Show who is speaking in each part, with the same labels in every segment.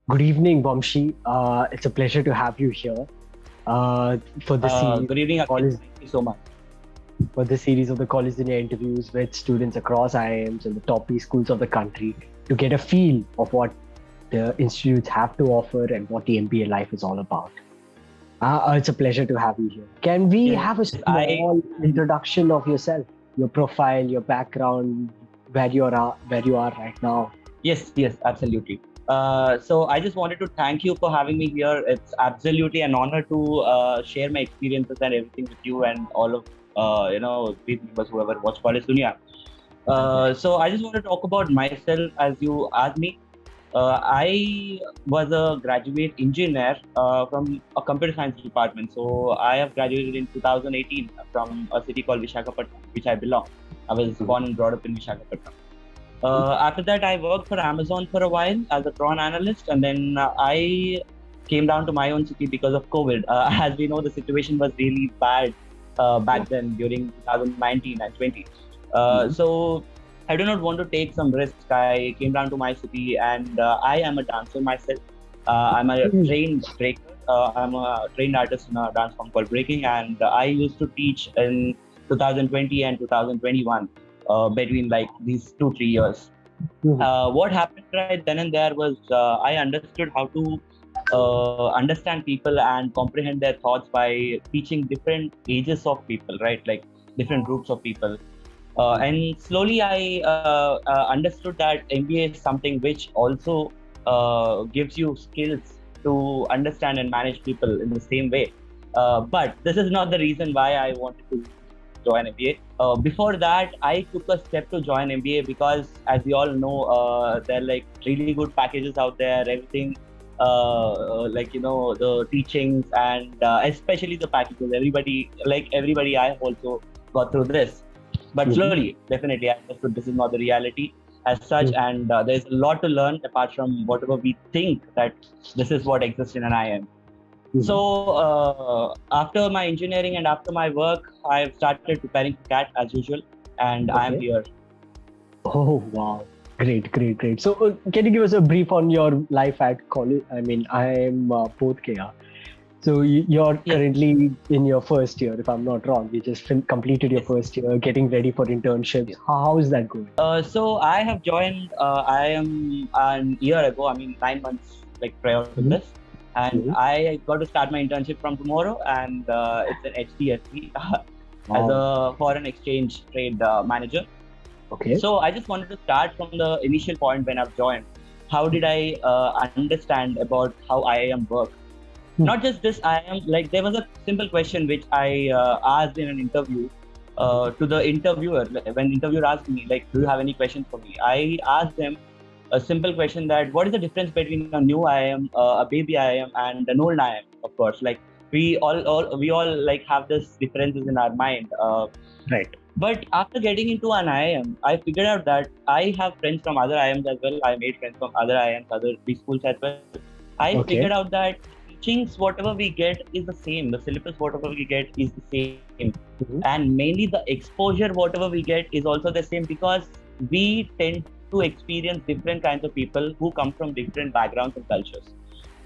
Speaker 1: Good evening, Vamsi. It's a pleasure to have you here for the series
Speaker 2: Good evening, Akhil.
Speaker 1: college
Speaker 2: Thank you so much.
Speaker 1: for the series of the college Dunia interviews with students across IIMs and the top P schools of the country to get a feel of what the institutes have to offer and what the MBA life is all about. It's a pleasure to have you here. Can we
Speaker 2: Yes,
Speaker 1: have a small introduction of yourself, your profile, your background, where you are right now?
Speaker 2: yes, absolutely. So I just wanted to thank you for having me here. It's absolutely an honor to share my experiences and everything with you and all of these members who ever watch College Dunia. So I just want to talk about myself as you asked me. I was a graduate engineer from a computer science department. So I have graduated in 2018 from a city called Visakhapatnam, which I belong. I was born and brought up in Visakhapatnam. After that, I worked for Amazon for a while as a prawn analyst, and then I came down to my own city because of COVID. As we know, the situation was really bad back then during 2019 and 20. So I do not want to take some risks. I came down to my city, and I am a dancer myself. I'm a trained breaker. I'm a trained artist in a dance form called breaking, and I used to teach in 2020 and 2021 between like these 2-3 years. What happened right then and there was I understood how to understand people and comprehend their thoughts by teaching different ages of people, right? Like different groups of people. And slowly I understood that MBA is something which also gives you skills to understand and manage people in the same way. But this is not the reason why I wanted to join MBA. Before that, I took a step to join MBA because, as we all know, there are like really good packages out there. Everything, the teachings and especially the packages. Everybody, I have also got through this. But slowly, definitely, I understood this is not the reality as such, and there's a lot to learn apart from whatever we think that this is what exists in an IIM. So after my engineering and after my work, I've started preparing for CAT as usual, and I am here.
Speaker 1: Oh, wow. Great. So, can you give us a brief on your life at college? I mean, I'm Bodhgaya. So, you're currently in your first year, if I'm not wrong. You just completed your first year, getting ready for internships. How is that going?
Speaker 2: So, I have joined IIM a year ago, 9 months like prior to this. And I got to start my internship from tomorrow, and it's an HDFC as a foreign exchange trade manager.
Speaker 1: Okay.
Speaker 2: So I just wanted to start from the initial point when I've joined. How did I understand about how IIM work? Not just this IIM, like there was a simple question which I asked in an interview to the interviewer. When the interviewer asked me, like, do you have any questions for me? I asked them a simple question that what is the difference between a new IIM, a baby IIM, and an old IIM? Of course, like we all like have this differences in our mind.
Speaker 1: Right.
Speaker 2: But after getting into an IIM, I figured out that I have friends from other IIMs as well. I made friends from other IIMs, other schools as well. I figured out that teachings, whatever we get, is the same. The syllabus, whatever we get, is the same. And mainly the exposure, whatever we get, is also the same because we tend to experience different kinds of people who come from different backgrounds and cultures.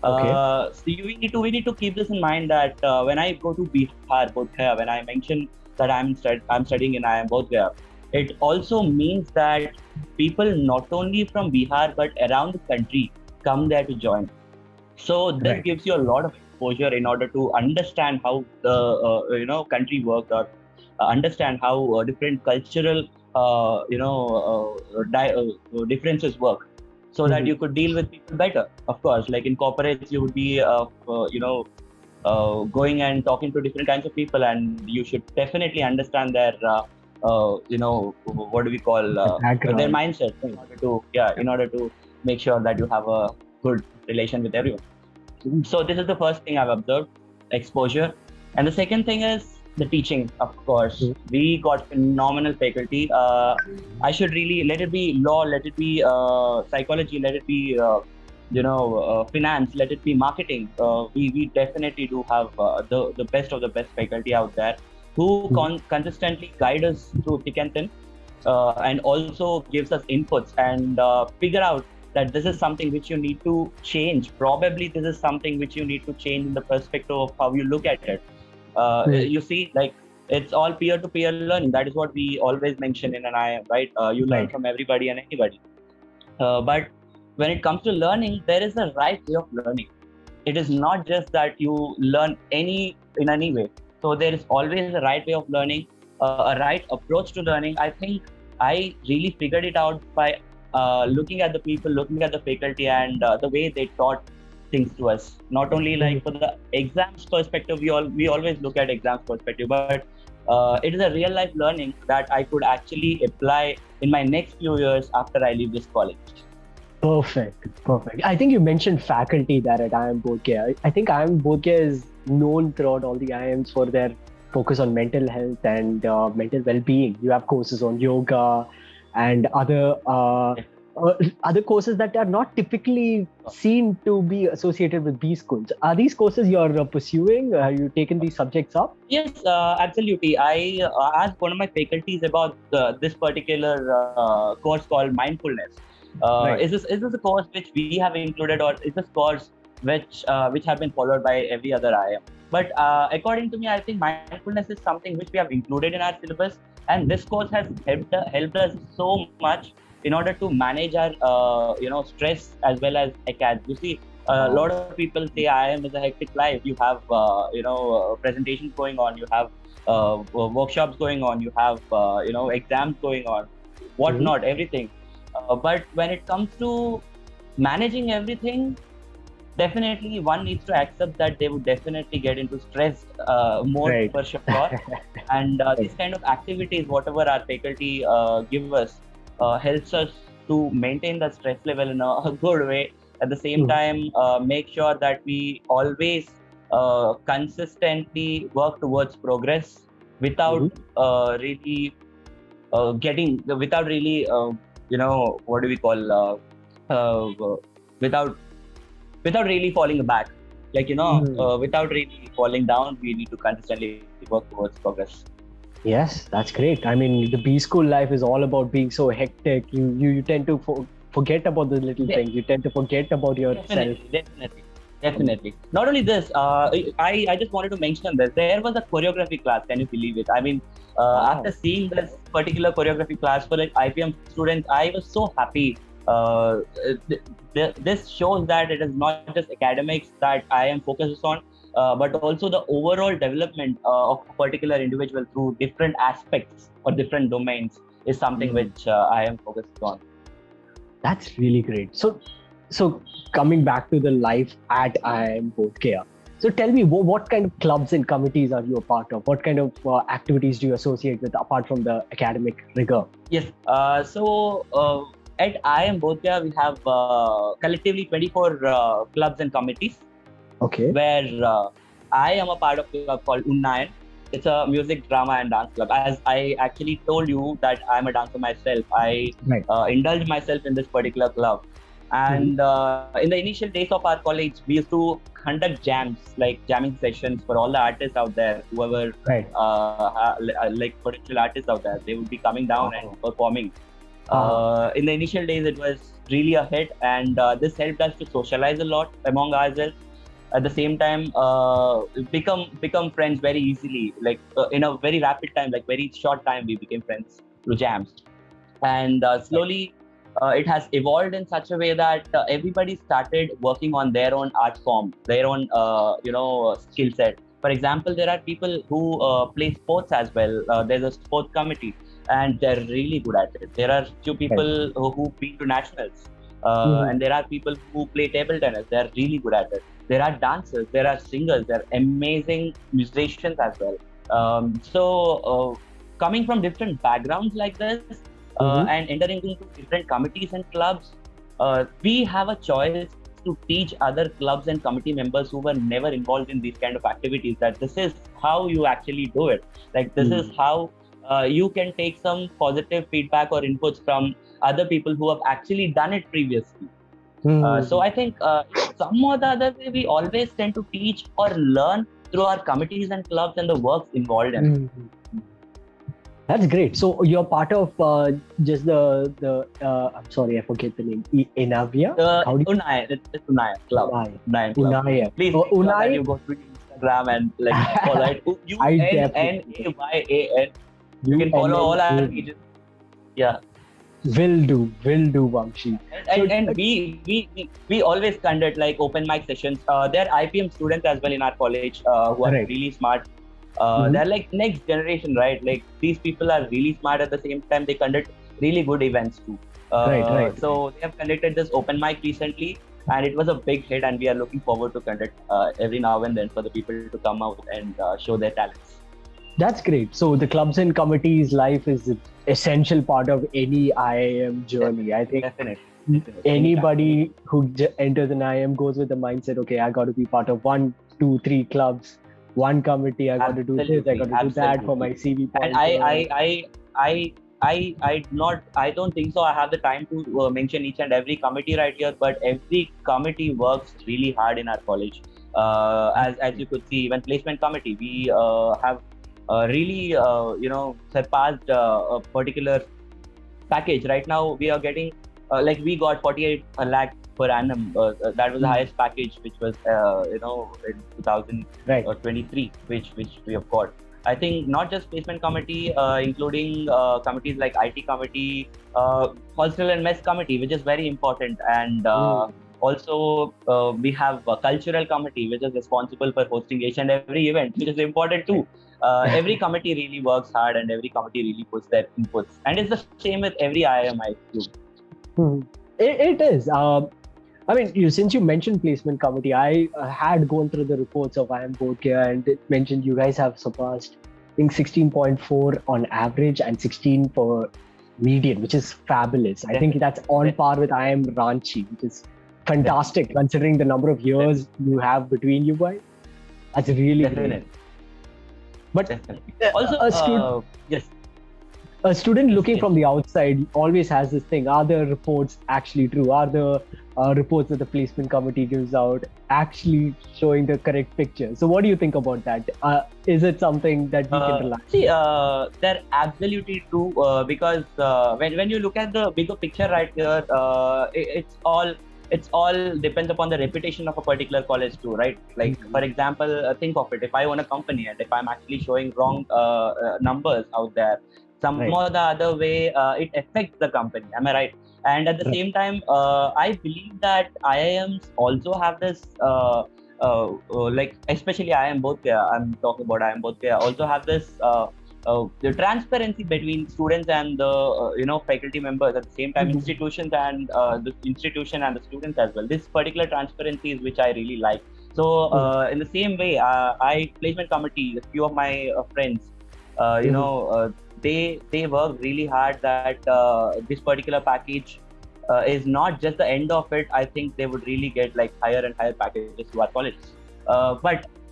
Speaker 2: So we need to keep this in mind that when I go to Bihar, Bodhgaya, when I mention that I'm studying in IIM Bodhgaya, it also means that people not only from Bihar but around the country come there to join. So this gives you a lot of exposure in order to understand how the country works or understand how different cultural differences work, so that you could deal with people better. Of course, like in corporates, you would be going and talking to different kinds of people, and you should definitely understand their what do we call their mindset in order to make sure that you have a good relation with everyone. So this is the first thing I've observed, exposure. And the second thing is the teaching, of course. We got phenomenal faculty. I should really, let it be law, let it be psychology, let it be finance, let it be marketing. We definitely do have the best of the best faculty out there who consistently guide us through thick and thin, and also gives us inputs and figure out that this is something which you need to change. Probably this is something which you need to change in the perspective of how you look at it. You see, like, it's all peer-to-peer learning. That is what we always mention in an IIM, right? You learn from everybody and anybody. But when it comes to learning, there is a right way of learning. It is not just that you learn in any way. So there is always a right way of learning, a right approach to learning. I think I really figured it out by looking at the people, looking at the faculty, and the way they taught things to us. Not only like for the exams perspective, we always look at exams perspective, but it is a real life learning that I could actually apply in my next few years after I leave this college.
Speaker 1: Perfect. I think you mentioned faculty there at IIM Bodhgaya. I think IIM Bodhgaya is known throughout all the IIMs for their focus on mental health and mental well-being. You have courses on yoga and other courses that are not typically seen to be associated with B schools. Are these courses you're pursuing? Have you taken these subjects up?
Speaker 2: Yes, absolutely. I asked one of my faculties about this particular course called mindfulness. Is this a course which we have included, or is this course which have been followed by every other IIM? But according to me, I think mindfulness is something which we have included in our syllabus, and this course has helped us so much in order to manage our stress as well as academics. You see, a lot of people say IIM is a hectic life. You have presentations going on, you have workshops going on, you have exams going on, whatnot, everything. But when it comes to managing everything, definitely one needs to accept that they would definitely get into stress more for sure. And these kind of activities, whatever our faculty give us, helps us to maintain the stress level in a good way. At the same time, make sure that we always consistently work towards progress without really what do we call, without really falling back. Like, without really falling down, we need to consistently work towards progress.
Speaker 1: Yes, that's great. I mean, the B school life is all about being so hectic. You tend to forget about the little things. You tend to forget about yourself.
Speaker 2: Definitely. Not only this, I just wanted to mention this. There was a choreography class. Can you believe it? I mean, after seeing this particular choreography class for like IPM students, I was so happy. This shows that it is not just academics that IIM focuses on, but also the overall development of a particular individual through different aspects or different domains is something which IIM focuses on.
Speaker 1: That's really great. So coming back to the life at IIM Bodhgaya. So tell me, what kind of clubs and committees are you a part of? What kind of activities do you associate with apart from the academic rigor?
Speaker 2: Yes. At IIM Bodhgaya, we have collectively 24 clubs and committees.
Speaker 1: Okay.
Speaker 2: Where I am a part of a club called Untitled. It's a music, drama, and dance club. As I actually told you that I'm a dancer myself, I indulge myself in this particular club. And in the initial days of our college, we used to conduct jams, like jamming sessions for all the artists out there, whoever like potential artists out there. They would be coming down and performing. In the initial days, it was really a hit, and this helped us to socialize a lot among ourselves. At the same time, become friends very easily. Like in a very rapid time, like very short time, we became friends through jams. And slowly, it has evolved in such a way that everybody started working on their own art form, their own skill set. For example, there are people who play sports as well. There's a sports committee, and they're really good at it. There are few people who've been to nationals, and there are people who play table tennis. They're really good at it. There are dancers, there are singers, there are amazing musicians as well. So coming from different backgrounds like this and entering into different committees and clubs, we have a choice to teach other clubs and committee members who were never involved in these kind of activities that this is how you actually do it. Like this is how you can take some positive feedback or inputs from other people who have actually done it previously. So I think some or the other way, we always tend to teach or learn through our committees and clubs and the works involved in it.
Speaker 1: That's great. So you're part of just I'm sorry, I forget the name. Inavia? How do
Speaker 2: Unai, it's Unai Club.
Speaker 1: Unai?
Speaker 2: Unai Club.
Speaker 1: Unai.
Speaker 2: Please make sure that
Speaker 1: Unai.
Speaker 2: you go to Instagram and like follow it.
Speaker 1: I definitely
Speaker 2: UNNAYAN. You can follow all our
Speaker 1: UNNA.
Speaker 2: pages. Yeah.
Speaker 1: Will do, Vamshi. So
Speaker 2: And we always conduct like open mic sessions. There are IPM students as well in our college who are
Speaker 1: right.
Speaker 2: really smart. They're like next generation, right? Like these people are really smart. At the same time, they conduct really good events too.
Speaker 1: Right.
Speaker 2: So they have conducted this open mic recently, and it was a big hit. And we are looking forward to conduct every now and then for the people to come out and show their talents.
Speaker 1: That's great. So the clubs and committees life is an essential part of any IIM journey. I think
Speaker 2: Definitely.
Speaker 1: anybody who enters an IIM goes with the mindset, okay, I got to be part of 1, 2, 3 clubs, one committee. I got to do this. I got to do that for my CV point.
Speaker 2: And I don't think so. I have the time to mention each and every committee right here, but every committee works really hard in our college. As you could see, even placement committee, we have really surpassed a particular package. Right now, we are getting we got 48 lakh per annum. That was the highest package, which was in 2023, which we have got. I think not just placement committee, including committees like IT committee, hostel and mess committee, which is very important, and also we have a cultural committee, which is responsible for hosting each and every event, which is important too. Every committee really works hard, and every committee really puts their inputs, and it's the same with every IIM, I feel.
Speaker 1: It is. I mean, since you mentioned placement committee, I had gone through the reports of IIM Bodhgaya, and it mentioned you guys have surpassed, I think, 16.4 on average and 16 for median, which is fabulous. I think that's on par with IIM Ranchi, which is fantastic considering the number of years you have between you guys. That's really great. But
Speaker 2: also, yes.
Speaker 1: A student looking from the outside always has this thing: are the reports actually true? Are the reports that the placement committee gives out actually showing the correct picture? So what do you think about that? Is it something that we can rely on?
Speaker 2: See, they're absolutely true because when you look at the bigger picture right here, it's all depends upon the reputation of a particular college too, right? Like, for example, think of it. If I own a company and if I'm actually showing wrong numbers out there, some or the other way, it affects the company. Am I right? And at the same time, I believe that IIMs also have this, like especially IIM Bodhgaya, I'm talking about IIM Bodhgaya, also have this the transparency between students and the faculty members. At the same time, institutions and the institution and the students as well. This particular transparency is which I really like. So in the same way, I placement committee, a few of my friends, they work really hard that this particular package is not just the end of it. I think they would really get like higher and higher packages to our college.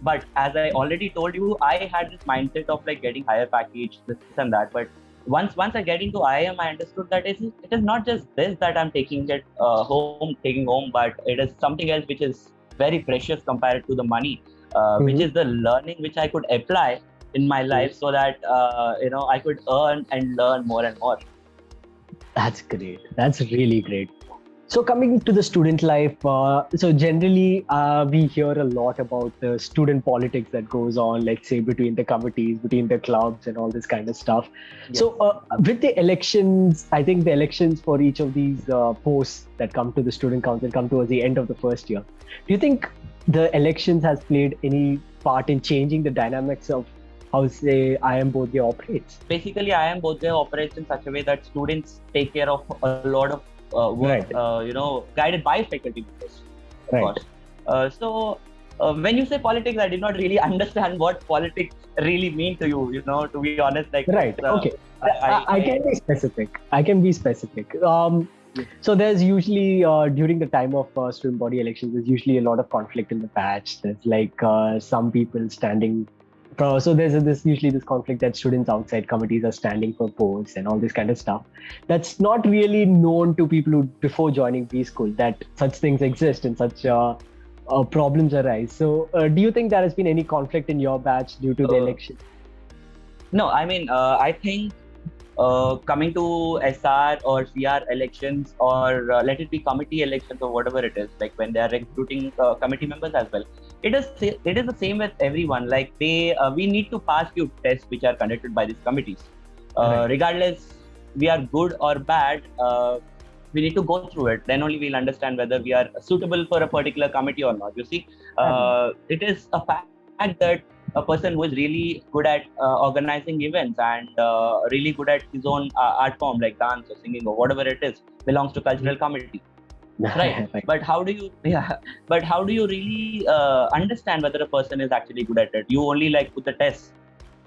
Speaker 2: But as I already told you, I had this mindset of like getting higher package, this and that. But once I get into IIM, I understood that it is not just this that I'm taking home, but it is something else which is very precious compared to the money, which is the learning which I could apply in my life, so that I could earn and learn more and more.
Speaker 1: That's great. That's really great. So coming to the student life, so generally we hear a lot about the student politics that goes on, let's say between the committees, between the clubs and all this kind of stuff. Yes. So with the elections, I think the elections for each of these posts that come to the student council come towards the end of the first year. Do you think the elections has played any part in changing the dynamics of how, say, IIM Bodhgaya operates?
Speaker 2: Basically, IIM Bodhgaya operates in such a way that students take care of a lot of work, guided by faculty members, of course. So when you say politics, I did not really understand what politics really mean to you, to be honest.
Speaker 1: Okay. I can be specific. So there's usually, during the time of student body elections, there's usually a lot of conflict in the batch. There's like some people standing. So there's usually this conflict that students outside committees are standing for posts and all this kind of stuff. That's not really known to people who before joining B school, that such things exist and such problems arise. So do you think there has been any conflict in your batch due to the election?
Speaker 2: No, I mean, I think coming to SR or CR elections, or let it be committee elections or whatever it is, like when they are recruiting committee members as well, it is the same with everyone. Like we need to pass few tests which are conducted by these committees. Regardless we are good or bad, we need to go through it. Then only we'll understand whether we are suitable for a particular committee or not. You see, it is a fact that a person who is really good at organizing events and really good at his own art form like dance or singing or whatever it is belongs to cultural committee, right? But how do you but how do you really understand whether a person is actually good at it? You only like put the tests.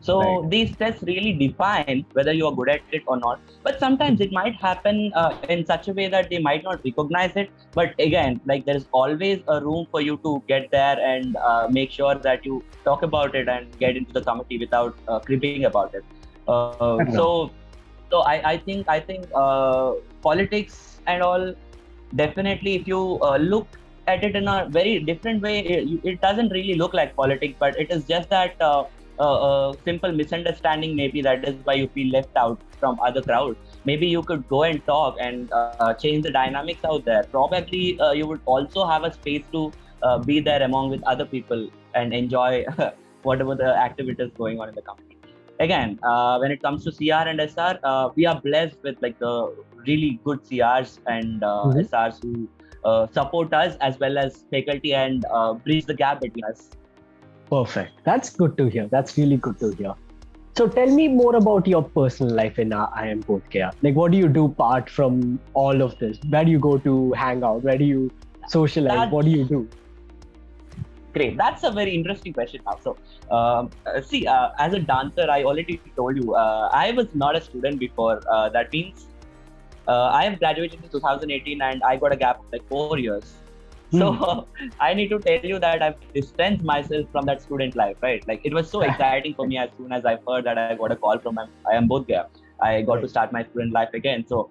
Speaker 2: So these tests really define whether you are good at it or not. But sometimes it might happen in such a way that they might not recognize it. But again, like there is always a room for you to get there and make sure that you talk about it and get into the committee without cribbing about it. So I think politics and all, definitely if you look at it in a very different way, it doesn't really look like politics, but it is just that simple misunderstanding. Maybe that is why you feel left out from other crowd. Maybe you could go and talk and change the dynamics out there. Probably you would also have a space to be there among with other people and enjoy whatever the activities going on in the company. Again, when it comes to CR and SR, we are blessed with like the really good CRs and SRs who support us as well as faculty and bridge the gap between us.
Speaker 1: Perfect. That's good to hear. That's really good to hear. So tell me more about your personal life in IIM Bodhgaya. Like, what do you do apart from all of this? Where do you go to hang out? Where do you socialize? What do you do?
Speaker 2: Great. That's a very interesting question now. So, see, as a dancer, I already told you, I was not a student before. That means I have graduated in 2018 and I got a gap of like 4 years. So I need to tell you that I've distanced myself from that student life, right? Like it was so exciting for me as soon as I heard that I got a call from IIM Bodhgaya. I got to start my student life again. So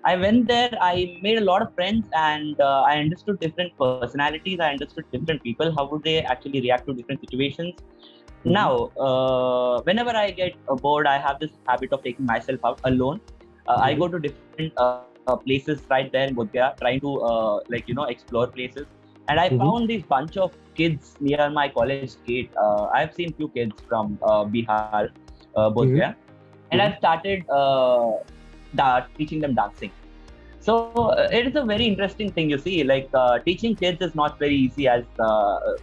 Speaker 2: I went there, I made a lot of friends, and I understood different personalities. I understood different people, how would they actually react to different situations. Now, whenever I get bored, I have this habit of taking myself out alone. I go to different places right there in Bodhgaya, trying to explore places. And I found this bunch of kids near my college gate. I've seen few kids from Bihar, Bodhgaya, and I've started teaching them dancing. So it is a very interesting thing. You see, like teaching kids is not very easy, as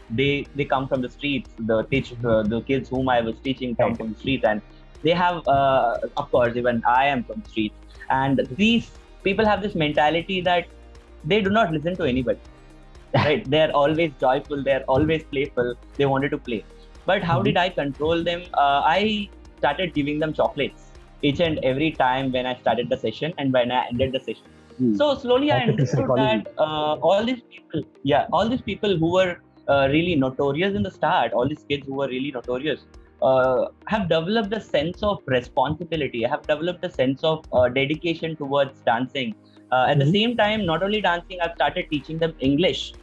Speaker 2: they come from the streets. The kids whom I was teaching come from the streets, and they have, of course, even I am from the streets. And these people have this mentality that they do not listen to anybody, right? They're always joyful, they're always playful, they wanted to play. But how did I control them? I started giving them chocolates each and every time when I started the session and when I ended the session. So slowly I understood that all these people who were really notorious in the start, all these kids who were really notorious, have developed a sense of responsibility, have developed a sense of dedication towards dancing. At the same time, not only dancing, I've started teaching them English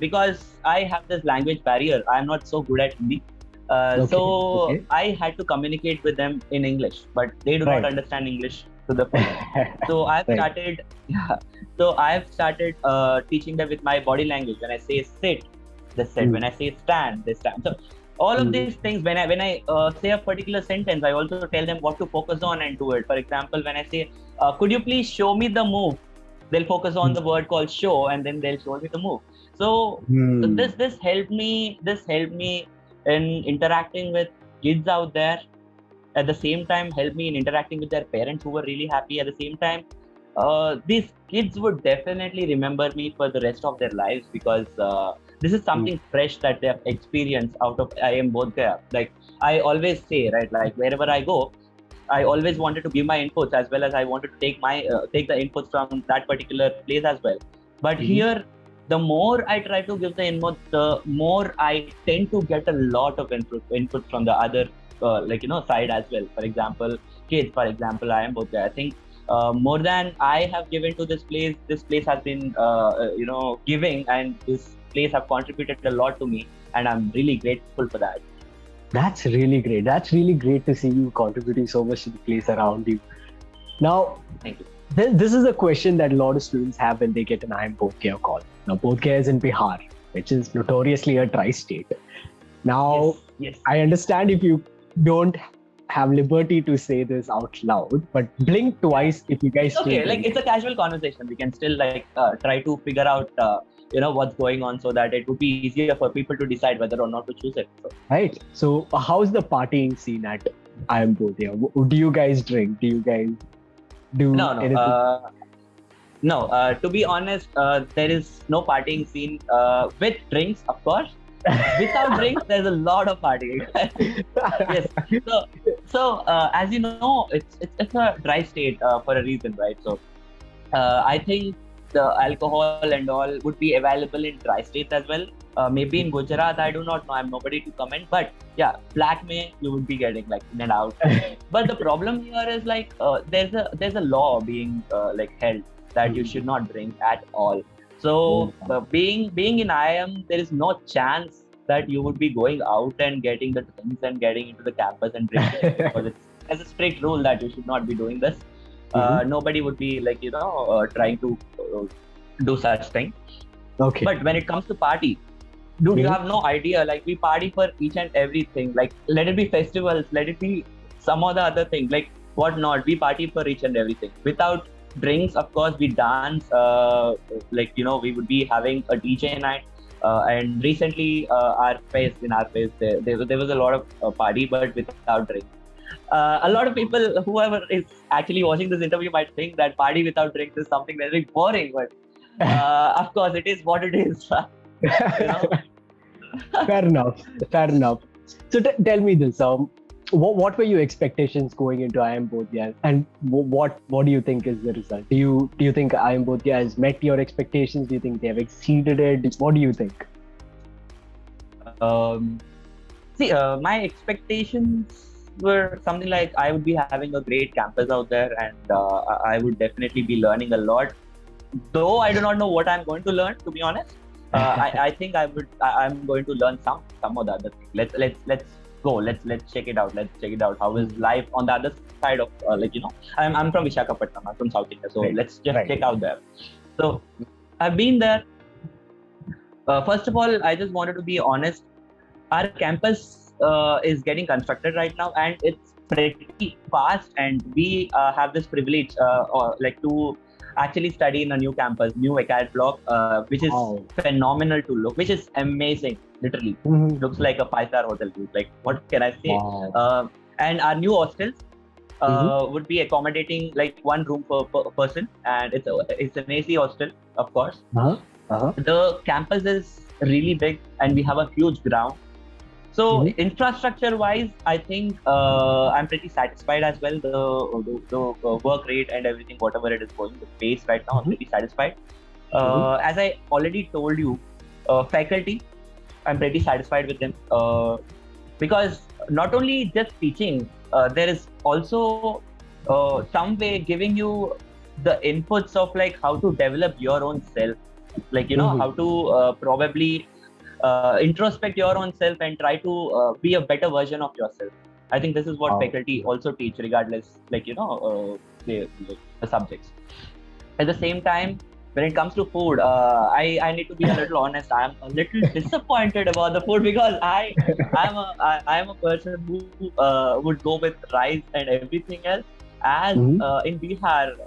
Speaker 2: because I have this language barrier. I'm not so good at Hindi. So I had to communicate with them in English, but they do not understand English to the point. So I've started, teaching them with my body language. When I say sit, they sit. When I say stand, they stand. So all of these things, when I say a particular sentence, I also tell them what to focus on and do it. For example, when I say, could you please show me the move? They'll focus on the word called show, and then they'll show me the move. So this helped me in interacting with kids out there. At the same time, helped me in interacting with their parents who were really happy. At the same time, these kids would definitely remember me for the rest of their lives, because this is something fresh that they have experienced out of IIM Bodhgaya. Like I always say, right, like wherever I go, I always wanted to give my inputs, as well as I wanted to take the inputs from that particular place as well. But here, the more I try to give the input, the more I tend to get a lot of input from the other side as well. For example, kids. For example, IIM Bodhgaya. I think more than I have given to this place has been giving, and this place have contributed a lot to me, and I'm really grateful for that.
Speaker 1: That's really great. That's really great to see you contributing so much to the place around you. Now,
Speaker 2: Thank you.
Speaker 1: this is a question that a lot of students have when they get an IIM Bodhgaya call. Now, Bodhgaya is in Bihar, which is notoriously a dry state. Now,
Speaker 2: Yes.
Speaker 1: I understand if you don't have liberty to say this out loud, but blink twice if you guys
Speaker 2: It's okay.
Speaker 1: still
Speaker 2: Like
Speaker 1: drink.
Speaker 2: it's a casual conversation. We can still try to figure out what's going on so that it would be easier for people to decide whether or not to choose it. So,
Speaker 1: Right. So, how's the partying scene at IIM Bodhgaya? Do you guys drink? Do you guys do
Speaker 2: no, no.
Speaker 1: anything?
Speaker 2: No, to be honest, there is no partying scene with drinks, of course. Without drinks, there's a lot of partying. Yes. So as you know, it's a dry state for a reason, right? So I think the alcohol and all would be available in dry states as well. Maybe in Gujarat, I do not know. I'm nobody to comment, but yeah, black May you would be getting like in and out. But the problem here is like there's a law being like held that you should not drink at all. So being in IIM, there is no chance that you would be going out and getting the drinks and getting into the campus and drinking because there's a strict rule that you should not be doing this. Nobody would be like trying to do such thing.
Speaker 1: Okay.
Speaker 2: But when it comes to party, dude, you have no idea. Like we party for each and everything. Like let it be festivals, let it be some or the other thing. Like what not? We party for each and everything. Without drinks, of course, we dance. We would be having a DJ night. And recently, our phase, there was a lot of party, but without drinks. A lot of people, whoever is actually watching this interview, might think that party without drinks is something very boring. But of course, it is what it is.
Speaker 1: Fair enough. Fair enough. So tell me this. What were your expectations going into IIM Bodhgaya, and what do you think is the result? Do you think IIM Bodhgaya has met your expectations? Do you think they have exceeded it? What do you think?
Speaker 2: My expectations were something like I would be having a great campus out there, and I would definitely be learning a lot. Though I do not know what I'm going to learn, to be honest. I think I'm going to learn some of the other things. Let's go. Let's check it out. Let's check it out. How is life on the other side of I'm from Visakhapatnam. I'm from South India. So let's just check out there. So I've been there. First of all, I just wanted to be honest. Our campus is getting constructed right now, and it's pretty fast. And we have this privilege, to actually study in a new campus, new acad block, which is phenomenal to look, which is amazing. Literally, looks like a 5-star hotel. Like, what can I say?
Speaker 1: Wow.
Speaker 2: And our new hostels would be accommodating like one room per person, and it's an AC hostel, of course. The campus is really big, and we have a huge ground. So infrastructure-wise, I think I'm pretty satisfied as well. The work rate and everything, whatever it is going, the pace right now, I'm pretty satisfied. As I already told you, faculty, I'm pretty satisfied with them because not only just teaching, there is also some way giving you the inputs of like how to develop your own self, like how to probably introspect your own self and try to be a better version of yourself. I think this is what faculty also teach, regardless, the subjects. At the same time, when it comes to food, I need to be a little honest. I am a little disappointed about the food because I am a person who would go with rice and everything else. As in Bihar,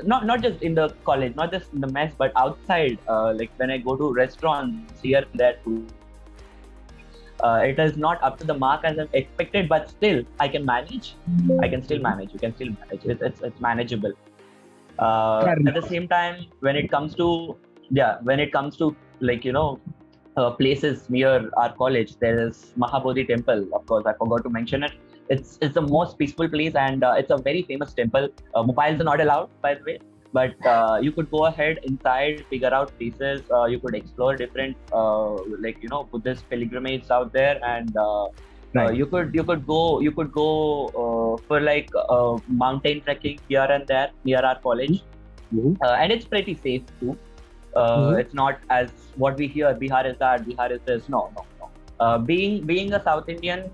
Speaker 2: not just in the college, not just in the mess, but outside, like when I go to restaurants here and there too, it is not up to the mark as I've expected, but still I can manage. I can still manage. You can still manage. It's manageable. At the same time, when it comes to places near our college, there is Mahabodhi temple. Of course, I forgot to mention it. It's the most peaceful place, and it's a very famous temple. Mobiles are not allowed, by the way, but you could go ahead inside, figure out places. You could explore different Buddhist pilgrimages out there, and you could go for like mountain trekking here and there near our college, and it's pretty safe too. It's not as what we hear. Bihar is that. Bihar is this. No. being a South Indian,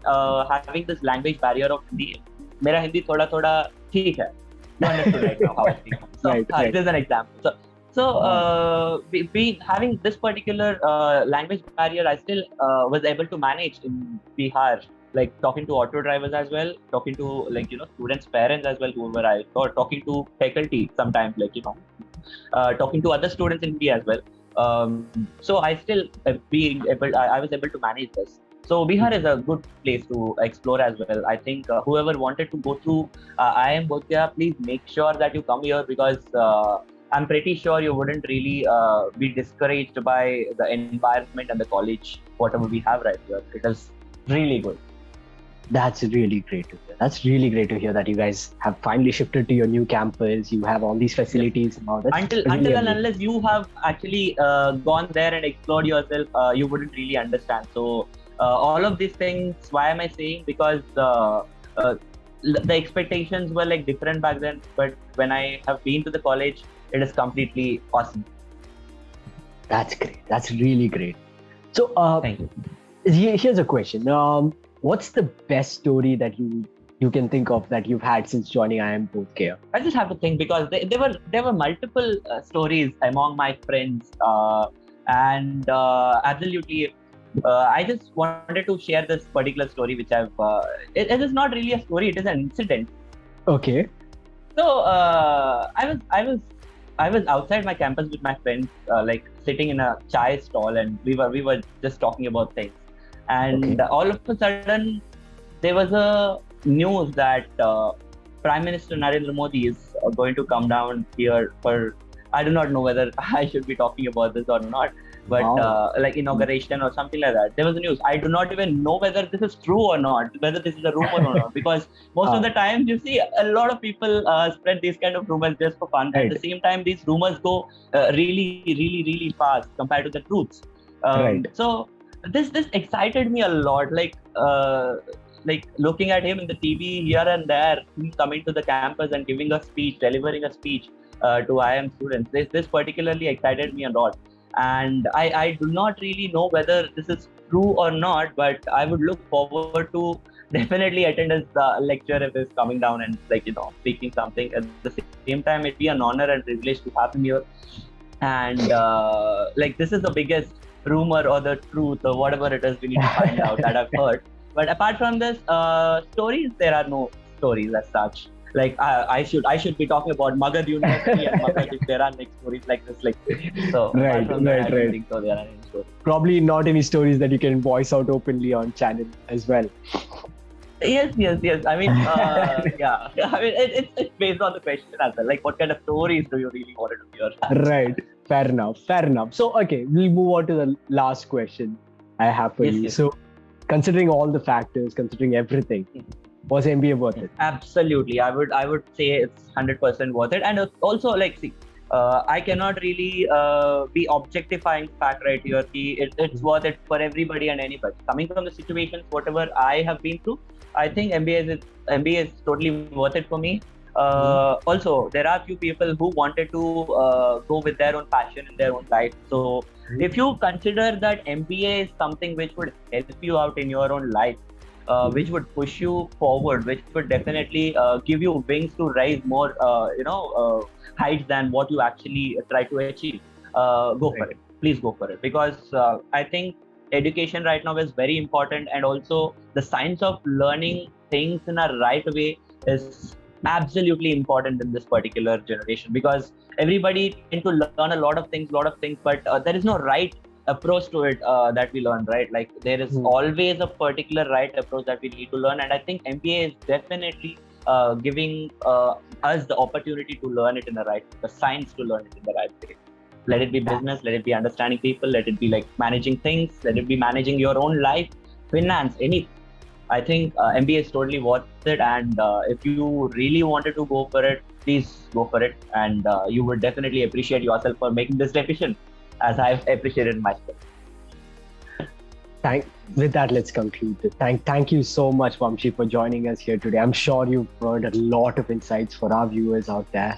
Speaker 2: having this language barrier of Hindi, मेरा हिंदी थोड़ा ठीक है. You understood right now how I speak. So
Speaker 1: Right.
Speaker 2: this is an example. So having this particular language barrier, I still was able to manage in Bihar, like talking to auto drivers as well, talking to students' parents as well, whoever I or talking to faculty sometimes, talking to other students in India as well. So I still I was able to manage this. So Bihar is a good place to explore as well. I think whoever wanted to go through IIM Bodhgaya, please make sure that you come here, because I'm pretty sure you wouldn't really be discouraged by the environment and the college, whatever we have right here. It is really good.
Speaker 1: That's really great to hear. That's really great to hear that you guys have finally shifted to your new campus. You have all these facilities now.
Speaker 2: Until and unless you have actually gone there and explored yourself, you wouldn't really understand. So all of these things, why am I saying? Because the expectations were like different back then, but when I have been to the college, it is completely awesome.
Speaker 1: That's great. That's really great. So
Speaker 2: thank you.
Speaker 1: Here's a question. What's the best story that you can think of that you've had since joining IIM Bodhgaya?
Speaker 2: I just have to think, because there were multiple stories among my friends, and absolutely, I just wanted to share this particular story, which it is not really a story; it is an incident.
Speaker 1: Okay.
Speaker 2: So I was outside my campus with my friends, like sitting in a chai stall, and we were just talking about things. And all of a sudden, there was a news that Prime Minister Narendra Modi is going to come down here for, I do not know whether I should be talking about this or not, but like inauguration or something like that. There was a news. I do not even know whether this is true or not, whether this is a rumor or not, because most of the time, you see, a lot of people spread these kind of rumors just for fun.
Speaker 1: Right.
Speaker 2: At the same time, these rumors go really fast compared to the truths. So this excited me a lot, like looking at him in the TV here and there, him coming to the campus and giving a speech, delivering a speech to IIM students. This particularly excited me a lot, and I do not really know whether this is true or not, but I would look forward to definitely attend his lecture if he's coming down and speaking something. At the same time, it'd be an honor and privilege to have him here, and this is the biggest rumor or the truth or whatever it is we need to find out that I've heard. But apart from this, stories, there are no stories as such. Like I should be talking about Magad University and Magad if there are stories like this. So
Speaker 1: right.
Speaker 2: I don't think so there are any stories.
Speaker 1: Probably not any stories that you can voice out openly on channel as well.
Speaker 2: Yes. I mean, yeah. I mean, it's based on the question as well. Like, what kind of stories do you really want to hear?
Speaker 1: Right. Fair enough. So, okay, we'll move on to the last question I have for you. Yes. So, considering all the factors, considering everything, was MBA worth it?
Speaker 2: Absolutely. I would say it's 100% worth it. And also, I cannot really be objectifying fact right here. It's worth it for everybody and anybody. Coming from the situations, whatever I have been through, I think MBA is totally worth it for me. Also, there are few people who wanted to go with their own passion in their own life. So, if you consider that MBA is something which would help you out in your own life, which would push you forward, which would definitely give you wings to rise more, heights than what you actually try to achieve, go for it. Please go for it, because I think education right now is very important, and also the science of learning things in a right way is absolutely important in this particular generation, because everybody tend to learn a lot of things, but there is no right approach to it that we learn, right? Like there is always a particular right approach that we need to learn, and I think MBA is definitely giving us the opportunity to learn it in the science to learn it in the right way. Let it be business, let it be understanding people, let it be like managing things, let it be managing your own life, finance, anything. I think MBA is totally worth it, and if you really wanted to go for it, please go for it, and you would definitely appreciate yourself for making this decision, as I've appreciated myself.
Speaker 1: With that, let's conclude. Thank you so much, Vamsi, for joining us here today. I'm sure you've provided a lot of insights for our viewers out there.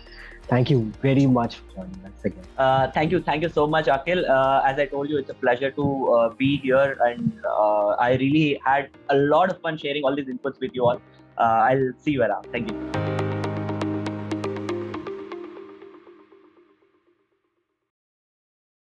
Speaker 1: Thank you very much for joining us again.
Speaker 2: Thank you so much, Akhil. As I told you, it's a pleasure to be here, and I really had a lot of fun sharing all these inputs with you all. I'll see you around. Thank you.